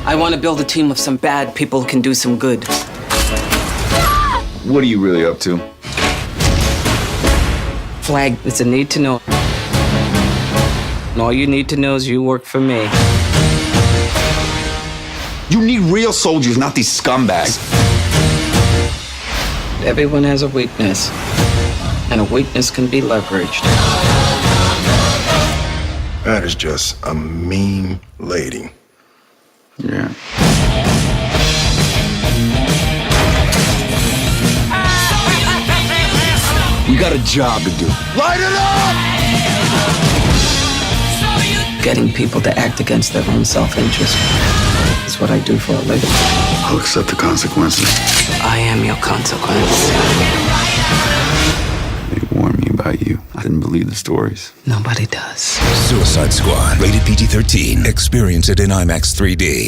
I want to build a team of some bad people who can do some good. What are you really up to? Flag is a need to know. And all you need to know is you work for me. You need real soldiers, not these scumbags. Everyone has a weakness, and a weakness can be leveraged. That is just a mean lady. Yeah. We got a job to do. Light it up! Getting people to act against their own self-interest is what I do for a living. I'll accept the consequences. I am your consequence. They warned me about you. I didn't believe the stories. Nobody does. Suicide Squad, rated PG-13. Experience it in IMAX 3D.